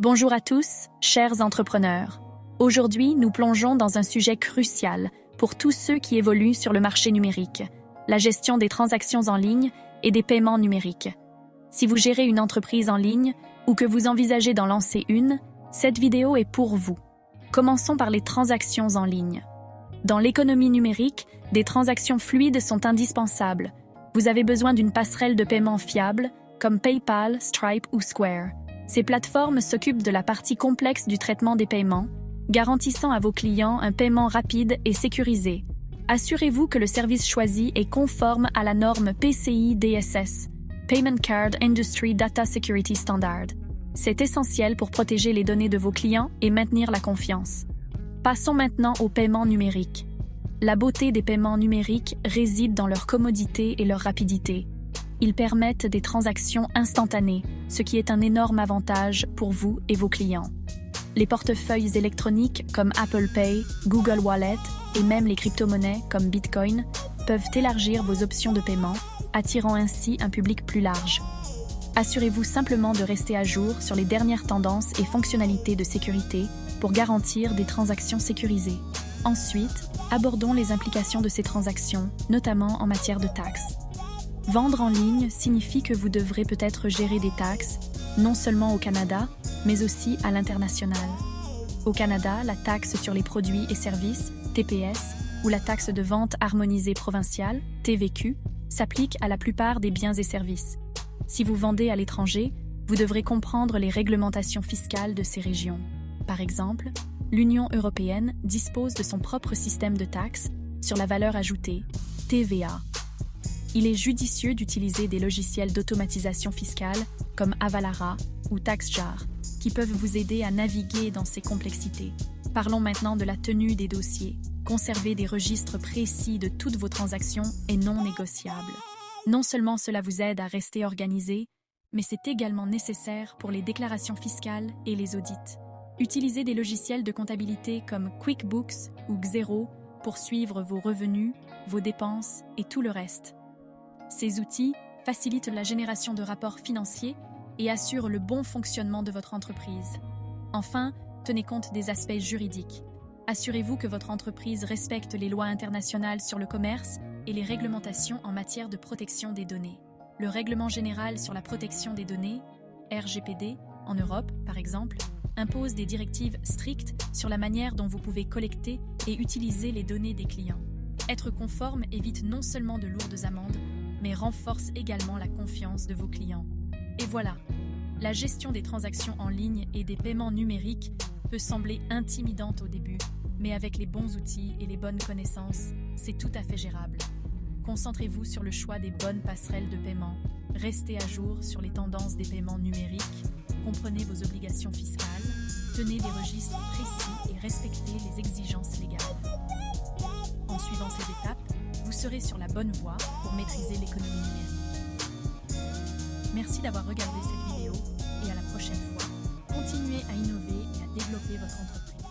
Bonjour à tous, chers entrepreneurs. Aujourd'hui, nous plongeons dans un sujet crucial pour tous ceux qui évoluent sur le marché numérique, la gestion des transactions en ligne et des paiements numériques. Si vous gérez une entreprise en ligne ou que vous envisagez d'en lancer une, cette vidéo est pour vous. Commençons par les transactions en ligne. Dans l'économie numérique, des transactions fluides sont indispensables. Vous avez besoin d'une passerelle de paiement fiable, comme PayPal, Stripe ou Square. Ces plateformes s'occupent de la partie complexe du traitement des paiements, garantissant à vos clients un paiement rapide et sécurisé. Assurez-vous que le service choisi est conforme à la norme PCI DSS, Payment Card Industry Data Security Standard. C'est essentiel pour protéger les données de vos clients et maintenir la confiance. Passons maintenant aux paiements numériques. La beauté des paiements numériques réside dans leur commodité et leur rapidité. Ils permettent des transactions instantanées, ce qui est un énorme avantage pour vous et vos clients. Les portefeuilles électroniques comme Apple Pay, Google Wallet et même les crypto-monnaies comme Bitcoin peuvent élargir vos options de paiement, attirant ainsi un public plus large. Assurez-vous simplement de rester à jour sur les dernières tendances et fonctionnalités de sécurité pour garantir des transactions sécurisées. Ensuite, abordons les implications de ces transactions, notamment en matière de taxes. Vendre en ligne signifie que vous devrez peut-être gérer des taxes, non seulement au Canada, mais aussi à l'international. Au Canada, la taxe sur les produits et services, TPS, ou la taxe de vente harmonisée provinciale, TVQ, s'applique à la plupart des biens et services. Si vous vendez à l'étranger, vous devrez comprendre les réglementations fiscales de ces régions. Par exemple, l'Union européenne dispose de son propre système de taxes sur la valeur ajoutée, TVA. Il est judicieux d'utiliser des logiciels d'automatisation fiscale comme Avalara ou TaxJar, qui peuvent vous aider à naviguer dans ces complexités. Parlons maintenant de la tenue des dossiers. Conserver des registres précis de toutes vos transactions est non négociable. Non seulement cela vous aide à rester organisé, mais c'est également nécessaire pour les déclarations fiscales et les audits. Utilisez des logiciels de comptabilité comme QuickBooks ou Xero pour suivre vos revenus, vos dépenses et tout le reste. Ces outils facilitent la génération de rapports financiers et assurent le bon fonctionnement de votre entreprise. Enfin, tenez compte des aspects juridiques. Assurez-vous que votre entreprise respecte les lois internationales sur le commerce et les réglementations en matière de protection des données. Le Règlement général sur la protection des données, RGPD, en Europe, par exemple, impose des directives strictes sur la manière dont vous pouvez collecter et utiliser les données des clients. Être conforme évite non seulement de lourdes amendes, mais renforce également la confiance de vos clients. Et voilà, la gestion des transactions en ligne et des paiements numériques peut sembler intimidante au début, mais avec les bons outils et les bonnes connaissances, c'est tout à fait gérable. Concentrez-vous sur le choix des bonnes passerelles de paiement, restez à jour sur les tendances des paiements numériques, comprenez vos obligations fiscales, tenez des registres précis et respectez les exigences légales. En suivant ces étapes, vous serez sur la bonne voie pour maîtriser l'économie numérique. Merci d'avoir regardé cette vidéo et à la prochaine fois. Continuez à innover et à développer votre entreprise.